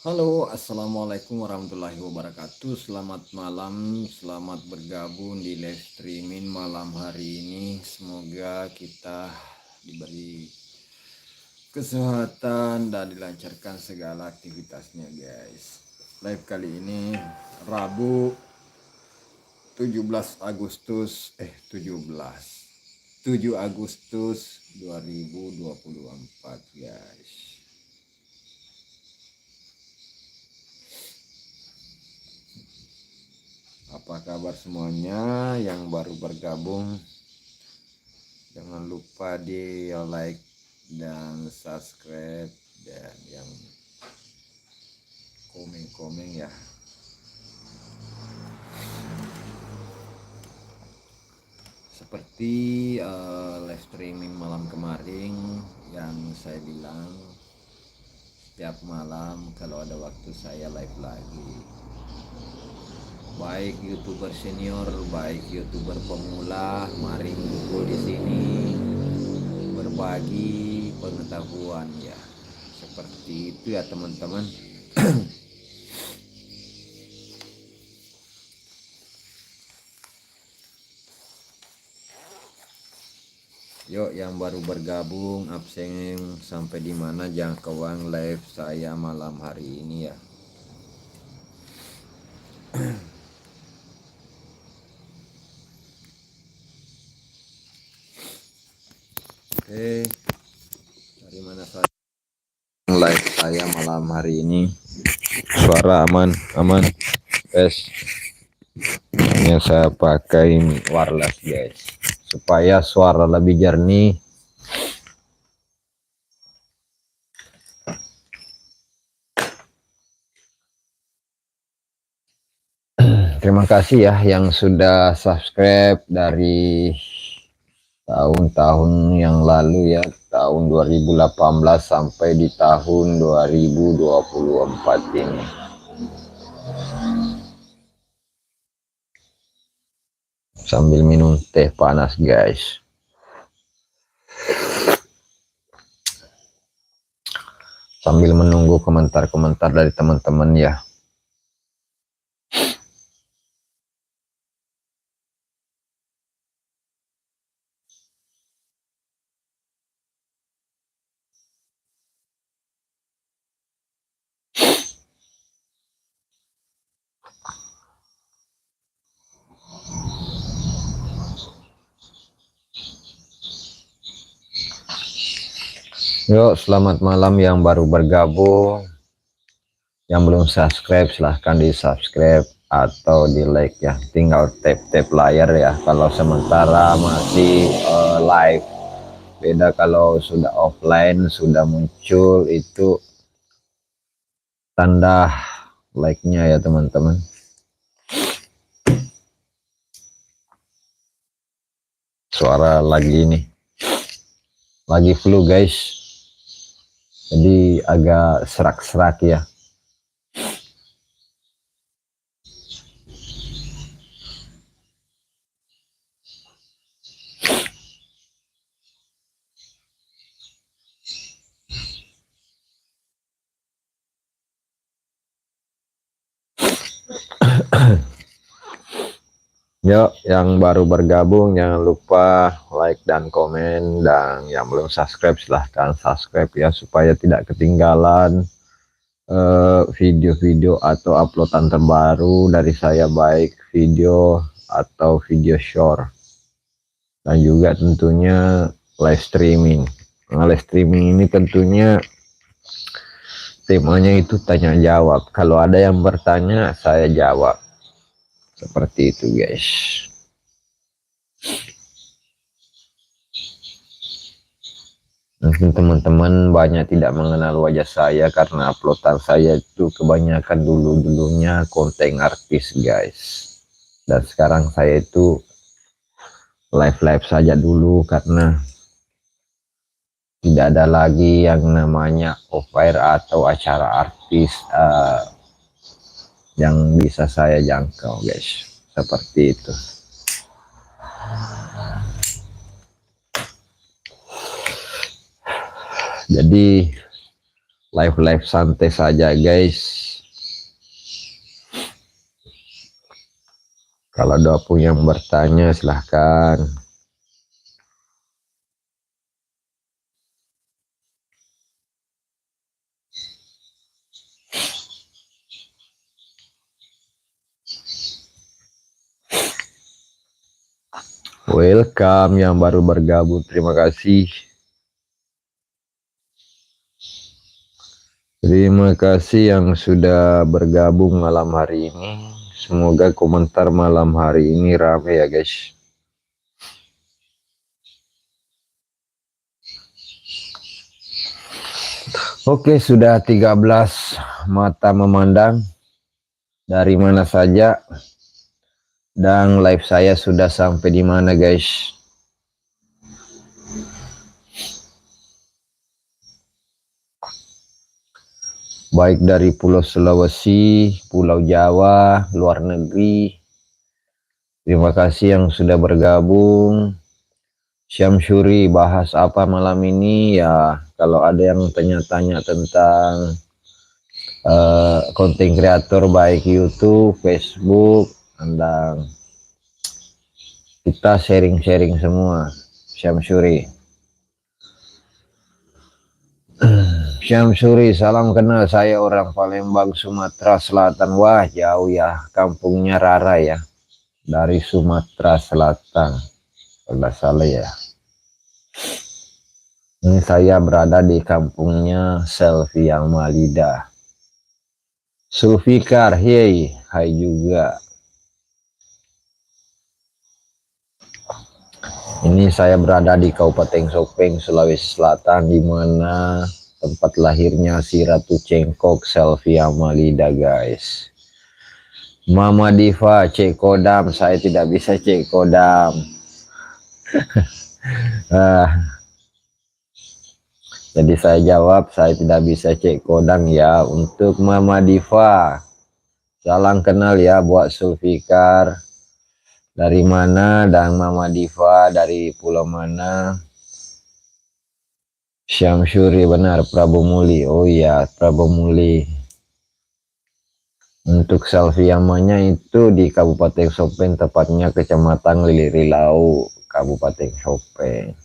Halo, assalamualaikum warahmatullahi wabarakatuh. Selamat malam, selamat bergabung di live streaming malam hari ini. Semoga kita diberi kesehatan dan dilancarkan segala aktivitasnya, guys. Live kali ini Rabu 17 Agustus 7 Agustus 2024, guys. Apa kabar semuanya yang baru bergabung? Jangan lupa di like dan subscribe, dan yang komen-komen ya. Seperti live streaming malam kemarin yang saya bilang, setiap malam kalau ada waktu saya live lagi. Baik YouTuber senior, baik YouTuber pemula, mari ngumpul di sini berbagi pengetahuan ya. Seperti itu ya teman-teman. Yuk yang baru bergabung, absen sampai di mana jangkauan live saya malam hari ini ya. Oke, dari mana saya live saya malam hari ini? Suara aman, aman, guys. Ini saya pakai wireless, guys, supaya suara lebih jernih. Terima kasih ya yang sudah subscribe dari tahun-tahun yang lalu ya, tahun 2018 sampai di tahun 2024 ini. Sambil minum teh panas, guys. Sambil menunggu komentar-komentar dari teman-teman ya. Yuk, selamat malam yang baru bergabung. Yang belum subscribe silahkan di subscribe atau di like ya. Tinggal tap-tap layar ya kalau sementara masih live. Beda kalau sudah offline, sudah muncul itu tanda like-nya ya teman-teman. Suara lagi ini, lagi flu guys, jadi agak serak-serak ya. Yuk yang baru bergabung jangan lupa like dan komen, dan yang belum subscribe silahkan subscribe ya, supaya tidak ketinggalan video-video atau uploadan terbaru dari saya, baik video atau video short, dan juga tentunya live streaming. Nah, live streaming ini tentunya temanya itu tanya jawab, kalau ada yang bertanya saya jawab, seperti itu guys. Mungkin teman-teman banyak tidak mengenal wajah saya karena uploadan saya itu kebanyakan dulunya konten artis guys, dan sekarang saya itu live saja dulu karena tidak ada lagi yang namanya off-air atau acara artis yang bisa saya jangkau guys, seperti itu. Jadi live santai saja guys. Kalau ada pun yang bertanya silahkan. Welcome yang baru bergabung, terima kasih. Terima kasih yang sudah bergabung malam hari ini. Semoga komentar malam hari ini rame ya guys. Oke, sudah 13 mata memandang dari mana saja. Dan live saya sudah sampai di mana guys? Baik dari Pulau Sulawesi, Pulau Jawa, luar negeri. Terima kasih yang sudah bergabung. Syamsuri, bahas apa malam ini ya? Kalau ada yang tanya-tanya tentang konten kreator baik YouTube, Facebook, dan kita sharing-sharing semua. Syamsuri. Syamsuri, salam kenal, saya orang Palembang, Sumatera Selatan. Wah, jauh ya, kampungnya Rara ya, dari Sumatera Selatan. Kalau salah ya. Ini saya berada di kampungnya Selvi yang Malida. Sulfikar, hey, hai juga. Ini saya berada di Kabupaten Sopeng, Sulawesi Selatan, di mana tempat lahirnya si Ratu Cengkok Selvi Amalida guys. Mama Diva, cek kodam, saya tidak bisa cek kodam. Jadi saya jawab, saya tidak bisa cek kodam ya. Untuk Mama Diva, salam kenal ya buat Sulfikar. Dari mana, dan Mama Diva dari pulau mana? Syamsuri, benar, Prabu Muli. Oh iya, Prabu Muli. Untuk Selvi Amanya itu di Kabupaten Sopeng, tepatnya Kecamatan Lili-Rilau, Kabupaten Sopeng.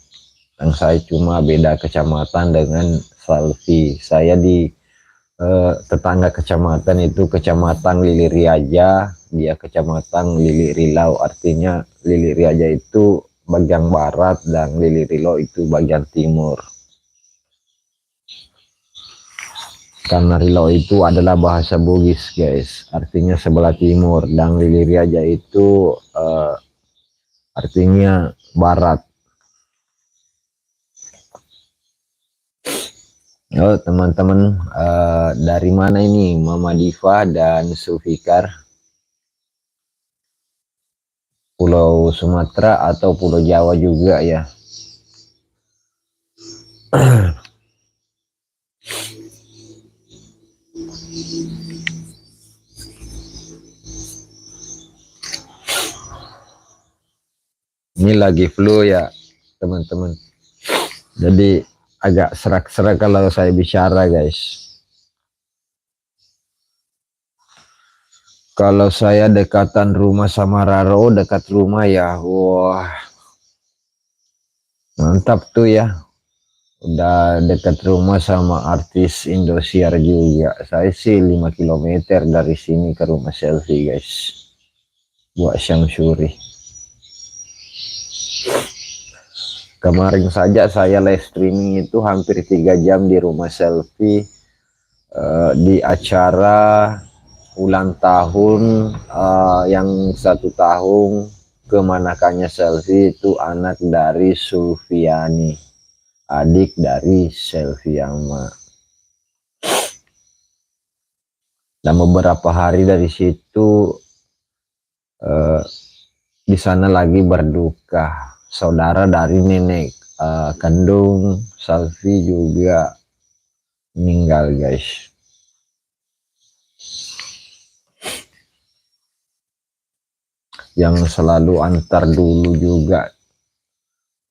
Dan saya cuma beda kecamatan dengan Selvi. Saya di tetangga kecamatan itu Kecamatan Lili Riaja, dia Kecamatan Lili Rilau. Artinya Lili Riaja itu bagian barat dan Lili Rilau itu bagian timur. Karena Rilau itu adalah bahasa Bugis guys, artinya sebelah timur, dan Lili Riaja itu artinya barat. Oh teman-teman, dari mana ini Mama Diva dan Sulfikar? Pulau Sumatera atau Pulau Jawa juga ya? Ini lagi flu ya teman-teman, jadi agak serak-serak kalau saya bicara guys. Kalau saya dekatan rumah sama Raro, dekat rumah ya, wah mantap tuh ya. Udah dekat rumah sama artis Indosiar juga. Saya sih 5 km dari sini ke rumah Selvi guys, buat Syamsuri. Kemarin saja saya live streaming itu hampir 3 jam di rumah Selvi, di acara ulang tahun yang 1 tahun kemanakannya Selvi, itu anak dari Sulfiani, adik dari Selvi Ama. Dan beberapa hari dari situ di sana lagi berduka. Saudara dari nenek kandung Selvi juga meninggal guys. Yang selalu antar dulu juga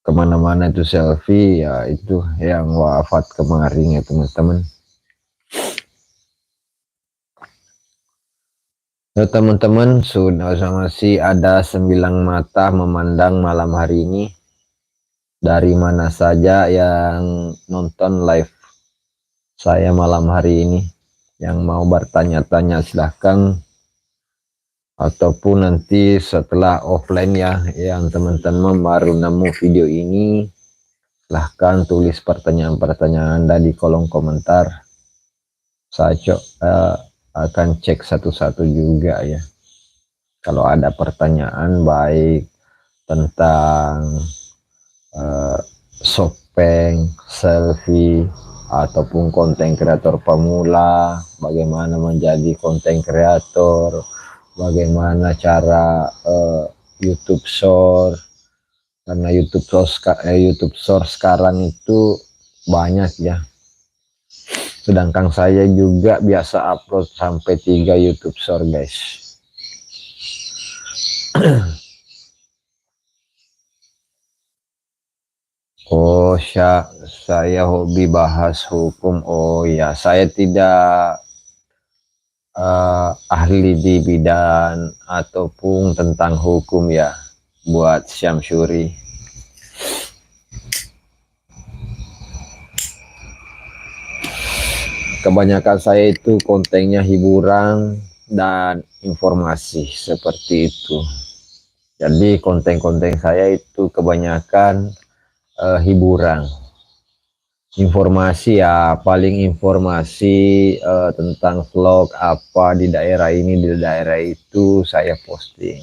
kemana-mana itu Selvi ya, itu yang wafat kemarin ya teman-teman. Ya teman-teman, sudah masih ada 9 mata memandang malam hari ini. Dari mana saja yang nonton live saya malam hari ini, yang mau bertanya-tanya silahkan, ataupun nanti setelah offline ya, yang teman-teman baru nemu video ini, silahkan tulis pertanyaan-pertanyaan Anda di kolom komentar. Saya akan cek satu-satu juga ya. Kalau ada pertanyaan baik tentang Shopee, selfie, ataupun konten kreator pemula, bagaimana menjadi konten kreator, bagaimana cara YouTube Short, karena YouTube Short sekarang itu banyak ya. Sedangkan saya juga biasa upload sampai 3 YouTube Short guys. Oh, saya hobi bahas hukum. Oh ya, saya tidak ahli di bidang ataupun tentang hukum ya, buat Syamsuri. Kebanyakan saya itu kontennya hiburan dan informasi seperti itu. Jadi konten-konten saya itu kebanyakan hiburan. Informasi ya, paling informasi tentang vlog apa di daerah ini, di daerah itu saya posting.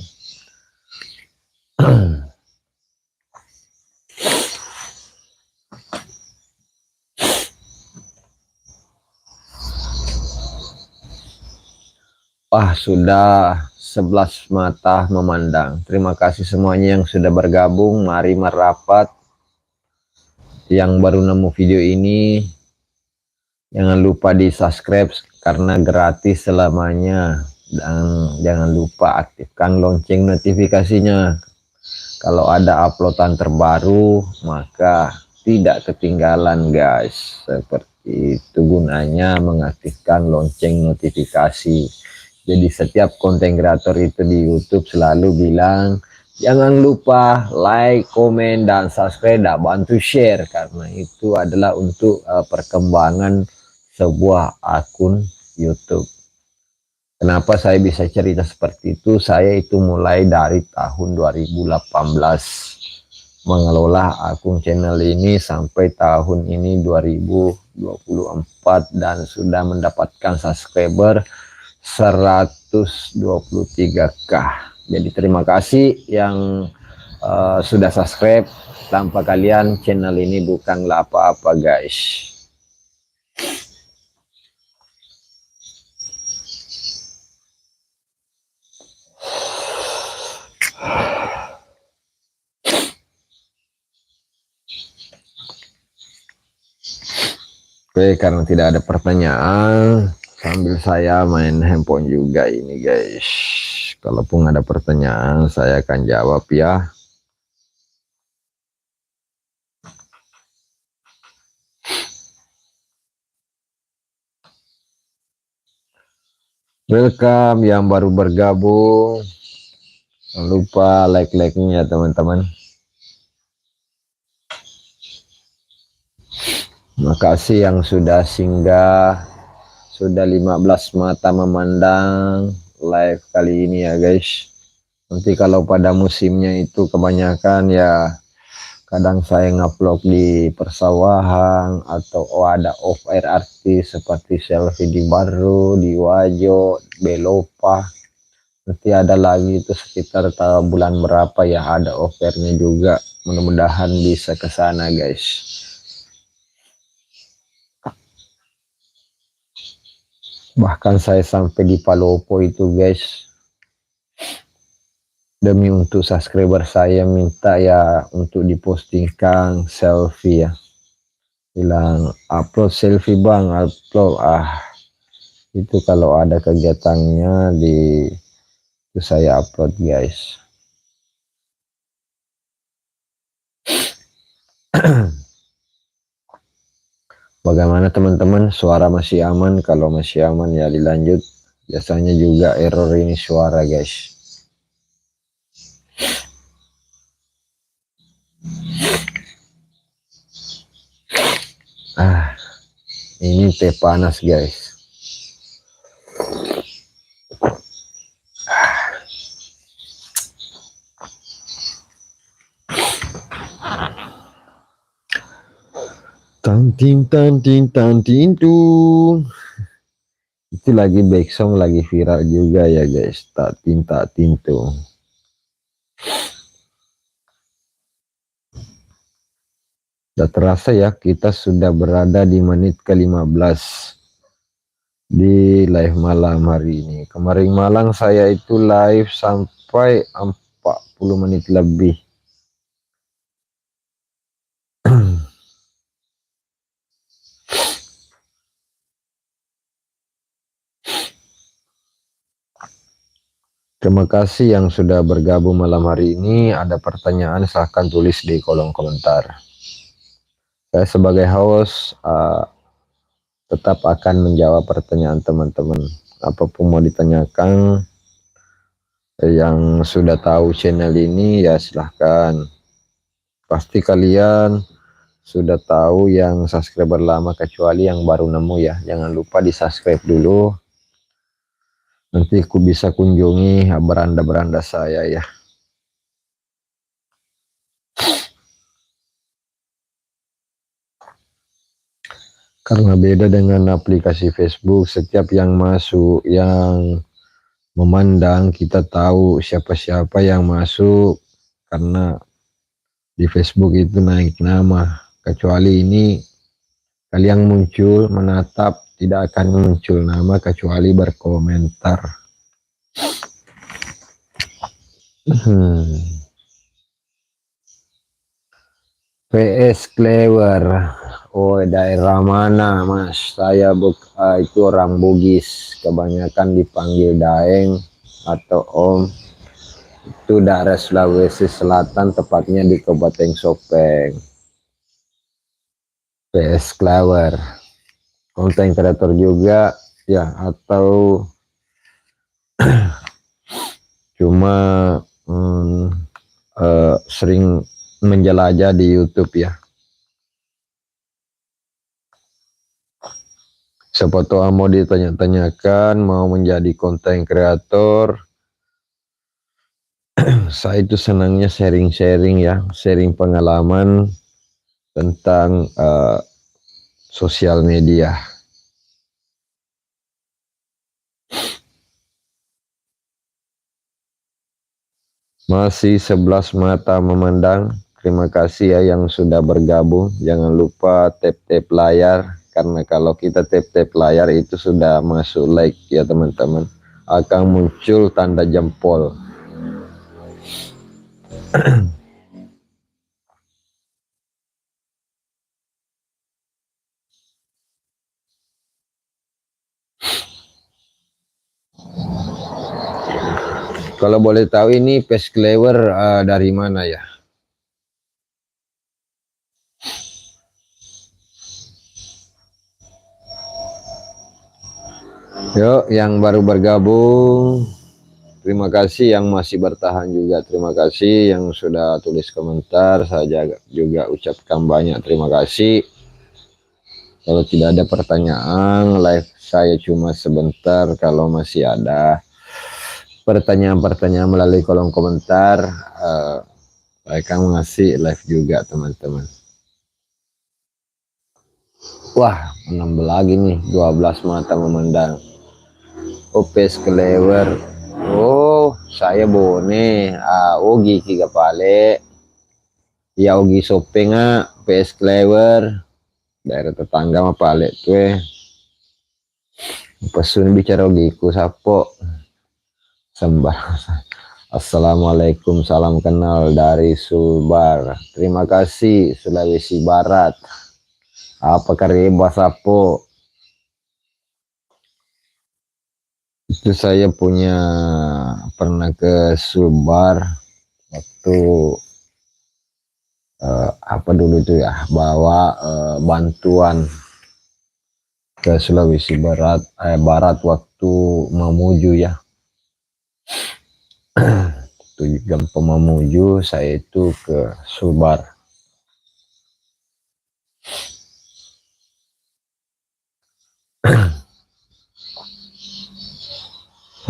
Wah, sudah 11 mata memandang. Terima kasih semuanya yang sudah bergabung. Mari merapat. Yang baru nemu video ini, jangan lupa di subscribe karena gratis selamanya. Dan jangan lupa aktifkan lonceng notifikasinya. Kalau ada uploadan terbaru, maka tidak ketinggalan guys. Seperti itu gunanya mengaktifkan lonceng notifikasi. Jadi setiap konten kreator itu di YouTube selalu bilang, jangan lupa like, komen, dan subscribe, dan bantu share. Karena itu adalah untuk perkembangan sebuah akun YouTube. Kenapa saya bisa cerita seperti itu? Saya itu mulai dari tahun 2018 mengelola akun channel ini sampai tahun ini 2024 dan sudah mendapatkan subscriber 123k. Jadi terima kasih yang sudah subscribe. Tanpa kalian channel ini bukanlah apa-apa guys. Oke, karena tidak ada pertanyaan, sambil saya main handphone juga ini guys. Kalaupun ada pertanyaan saya akan jawab ya. Welcome yang baru bergabung. Jangan lupa like-nya teman-teman. Makasih yang sudah singgah. Sudah 15 mata memandang live kali ini ya guys. Nanti kalau pada musimnya itu kebanyakan ya, kadang saya ngupload di persawahan atau ada off air artis seperti selfie di Baru, di Wajo, Belopa. Nanti ada lagi itu sekitar bulan berapa ya, ada off airnya juga. Mudah-mudahan bisa ke sana guys. Bahkan saya sampai di Palopo itu guys, demi untuk subscriber saya minta ya untuk dipostingkan selfie ya. Bilang upload selfie bang, upload. Itu kalau ada kegiatannya itu saya upload guys. Bagaimana teman-teman, suara masih aman? Kalau masih aman ya dilanjut, Biasanya juga error ini suara guys. Ini teh panas guys. Tanting tanting tanting tung. Itu lagi back song lagi viral juga ya guys. Tak tintu. Sudah terasa ya, kita sudah berada di menit ke-15 di live malam hari ini. Kemarin malam saya itu live sampai 40 menit lebih. Terima kasih yang sudah bergabung malam hari ini. Ada pertanyaan silahkan tulis di kolom komentar. Saya sebagai host tetap akan menjawab pertanyaan teman-teman. Apapun mau ditanyakan, yang sudah tahu channel ini ya silahkan. Pasti kalian sudah tahu yang subscriber lama, kecuali yang baru nemu ya. Jangan lupa di subscribe dulu. Nanti aku bisa kunjungi beranda-beranda saya ya. Karena beda dengan aplikasi Facebook, setiap yang masuk, yang memandang, kita tahu siapa-siapa yang masuk. Karena di Facebook itu naik nama. Kecuali ini kalian muncul, menatap, tidak akan muncul nama kecuali berkomentar. PS Clever. Oh, daerah mana mas? Saya itu orang Bugis, kebanyakan dipanggil Daeng atau Om. Itu daerah Sulawesi Selatan, tepatnya di Kabupaten Sopeng. PS Clever, konten kreator juga ya, atau cuma sering menjelajah di YouTube ya. Siapa tahu mau ditanya-tanyakan, mau menjadi konten kreator. Saya itu senangnya sharing-sharing ya, sharing pengalaman tentang sosial media. Masih 11 mata memandang. Terima kasih ya yang sudah bergabung. Jangan lupa tap-tap layar, karena kalau kita tap-tap layar itu sudah masuk like ya teman-teman, akan muncul tanda jempol. Kalau boleh tahu ini PS Clever dari mana ya? Yuk, yang baru bergabung, terima kasih. Yang masih bertahan juga terima kasih. Yang sudah tulis komentar, saya juga ucapkan banyak terima kasih. Kalau tidak ada pertanyaan, live saya cuma sebentar. Kalau masih ada pertanyaan-pertanyaan melalui kolom komentar, saya akan ngasih live juga teman-teman. Wah, menambah lagi nih, 12 mata memandang. PS Clever. Oh, saya bone. Ogi kiga pale. Ya Ogi Sopeng PS Clever. Daerah tetangga mah pale tuh. Pesun bicara Ogiku sapo. Sembah. Assalamualaikum, salam kenal dari Sulbar. Terima kasih Sulawesi Barat. Apa kareba sapo? Itu saya pernah ke Sulbar waktu apa dulu itu ya, bawa bantuan ke Sulawesi Barat waktu Mamuju ya. Gampang Mamuju, saya itu ke Sulbar.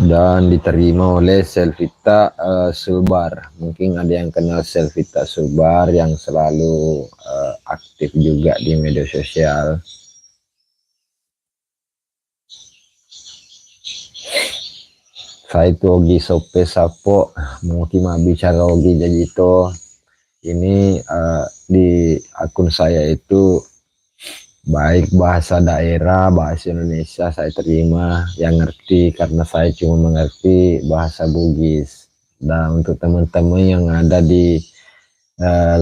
Dan diterima oleh Selvita Sulbar. Mungkin ada yang kenal Selvita Sulbar yang selalu aktif juga di media sosial. Saya itu Ogi Sope Sapo, mungkin bicara Ogi jadi itu. Ini di akun saya itu baik bahasa daerah, bahasa Indonesia saya terima yang ngerti, karena saya cuma mengerti bahasa Bugis. Dan untuk teman-teman yang ada di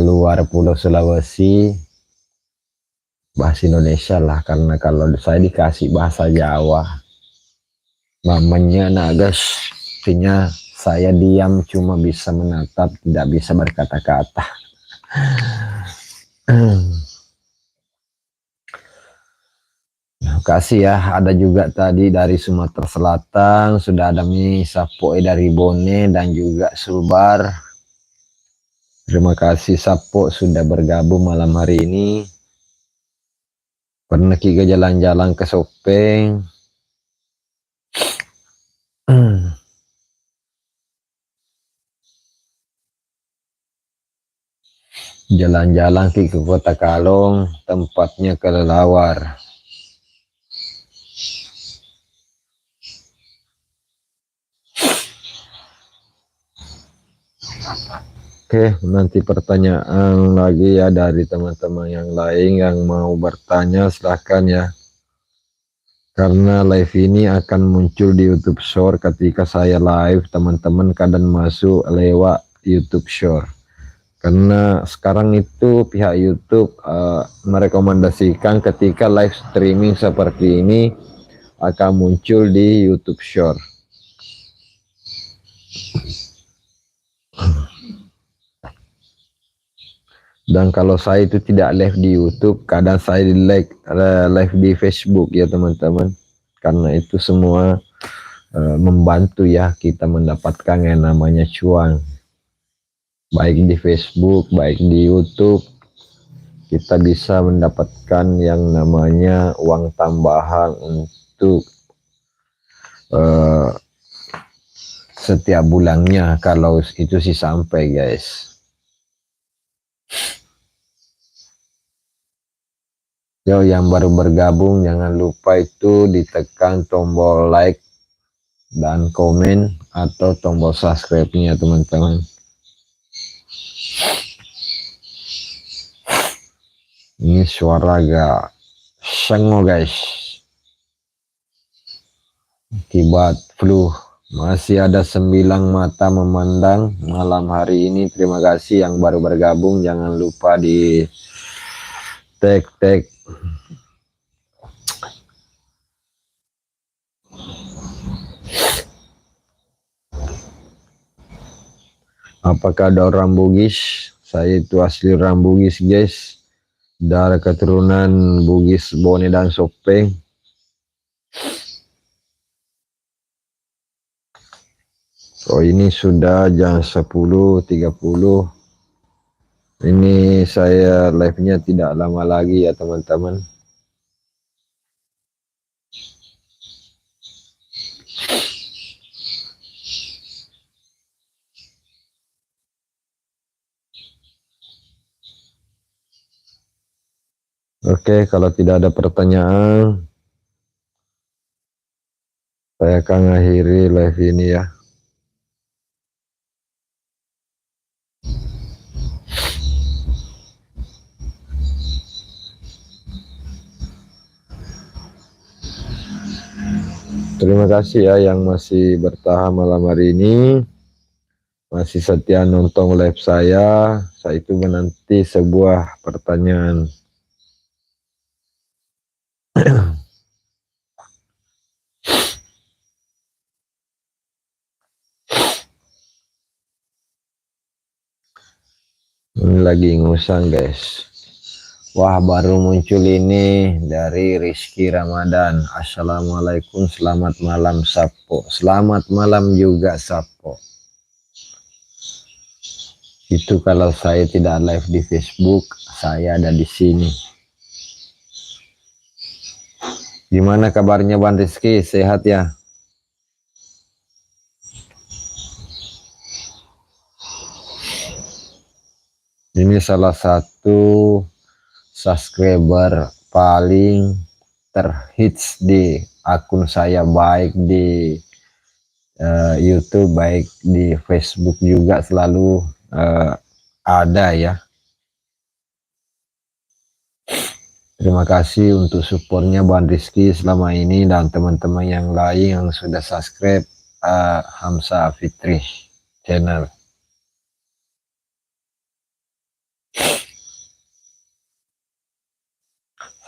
luar Pulau Sulawesi, bahasa Indonesia lah, karena kalau saya dikasih bahasa Jawa, mamanya nagas, artinya saya diam cuma bisa menatap, tidak bisa berkata-kata. Kasih ya, ada juga tadi dari Sumatera Selatan, sudah ada Mi Sapo dari Bone dan juga Sulbar. Terima kasih Sapo sudah bergabung malam hari ini. Pernah kita jalan-jalan ke Sopeng. Jalan-jalan ke Kota Kalong, tempatnya kelelawar. Oke, nanti pertanyaan lagi ya dari teman-teman yang lain yang mau bertanya, silahkan ya. Karena live ini akan muncul di YouTube Short ketika saya live, teman-teman kadang masuk lewat YouTube Short. Karena sekarang itu pihak YouTube merekomendasikan ketika live streaming seperti ini akan muncul di YouTube Short. Dan kalau saya itu tidak live di YouTube, kadang saya live di Facebook ya teman-teman. Karena itu semua membantu ya kita mendapatkan yang namanya cuan. Baik di Facebook, baik di YouTube, kita bisa mendapatkan yang namanya uang tambahan untuk setiap bulannya, kalau itu sih sampai guys. Yo, yang baru bergabung jangan lupa itu ditekan tombol like dan komen atau tombol subscribe-nya teman-teman. Ini suara agak sengo guys, akibat flu. Masih ada 9 mata memandang malam hari ini. Terima kasih yang baru bergabung, jangan lupa di tag. Apakah ada orang Bugis? Saya itu asli orang Bugis guys, dari keturunan Bugis Bone dan Sopeng. Oh, ini sudah jam 10.30. Ini saya live-nya tidak lama lagi ya teman-teman. Oke, kalau tidak ada pertanyaan, saya akan akhiri live ini ya. Terima kasih ya yang masih bertahan malam hari ini, masih setia nonton live saya. Saya itu menanti sebuah pertanyaan. Ini lagi ngusang guys. Wah, baru muncul ini dari Rizky Ramadan. Assalamualaikum, selamat malam Sapo. Selamat malam juga Sapo. Itu kalau saya tidak live di Facebook, saya ada di sini. Gimana kabarnya Bang Rizky? Sehat ya? Ini salah satu subscriber paling terhits di akun saya, baik di YouTube, baik di Facebook juga selalu ada ya. Terima kasih untuk supportnya Bang Rizky selama ini dan teman-teman yang lain yang sudah subscribe Hamsa Fitri channel.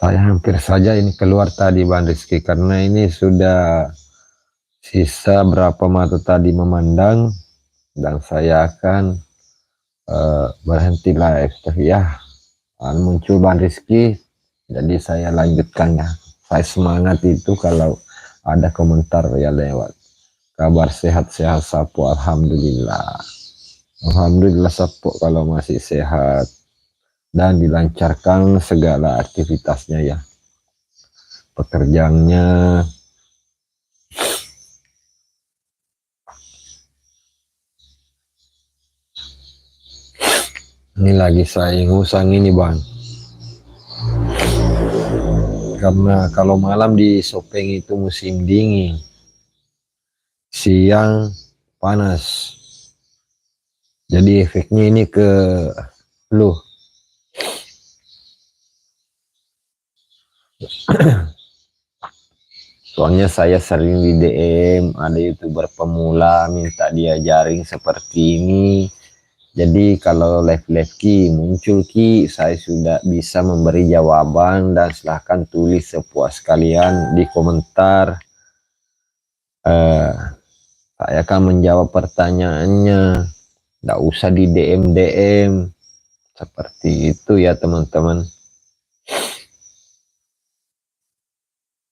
Saya hampir saja ini keluar tadi Bang Rizky karena ini sudah sisa berapa mata tadi memandang dan saya akan berhenti live. Tapi ya muncul Bang Rizky, jadi saya lanjutkan ya. Saya semangat itu kalau ada komentar ya lewat. Kabar sehat-sehat Sapo, alhamdulillah. Alhamdulillah Sapo kalau masih sehat dan dilancarkan segala aktivitasnya ya. Pekerjaannya. Ini lagi saya ngusang ini Bang. Karena kalau malam di Sopeng itu musim dingin, siang panas, jadi efeknya ini ke flu. Soalnya saya sering di DM ada YouTuber pemula minta diajarin seperti ini, jadi kalau live Ki muncul Ki, saya sudah bisa memberi jawaban dan silahkan tulis sepuas kalian di komentar. Saya akan menjawab pertanyaannya, nggak usah di DM seperti itu ya teman-teman.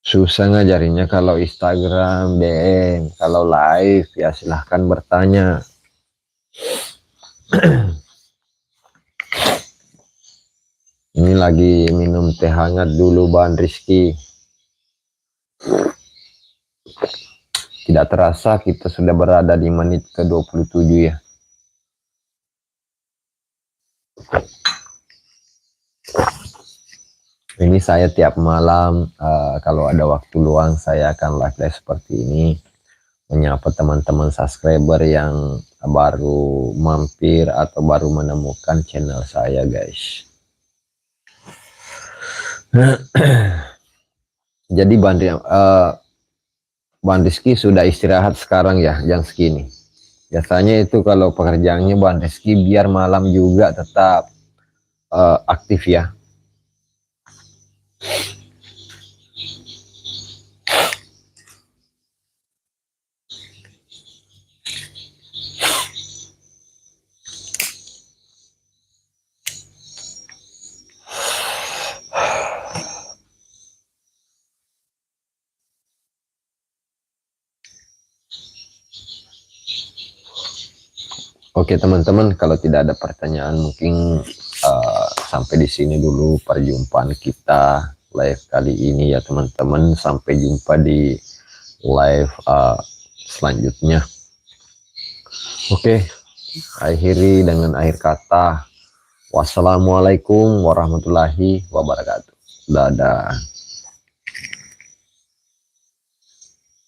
Susah ngajarinya kalau Instagram DM, kalau live ya silahkan bertanya. Ini lagi minum teh hangat dulu Bang Rizky. Tidak terasa kita sudah berada di menit ke 27 ya. Ini saya tiap malam kalau ada waktu luang saya akan live seperti ini, menyapa teman-teman subscriber yang baru mampir atau baru menemukan channel saya guys. Jadi Bang Rizky sudah istirahat sekarang ya jam segini. Biasanya itu kalau pekerjaannya Bang Rizky biar malam juga tetap aktif ya. Oke teman-teman, kalau tidak ada pertanyaan mungkin sampai di sini dulu perjumpaan kita live kali ini ya teman-teman. Sampai jumpa di live selanjutnya. Oke, akhiri dengan akhir kata. Wassalamualaikum warahmatullahi wabarakatuh. Dadah.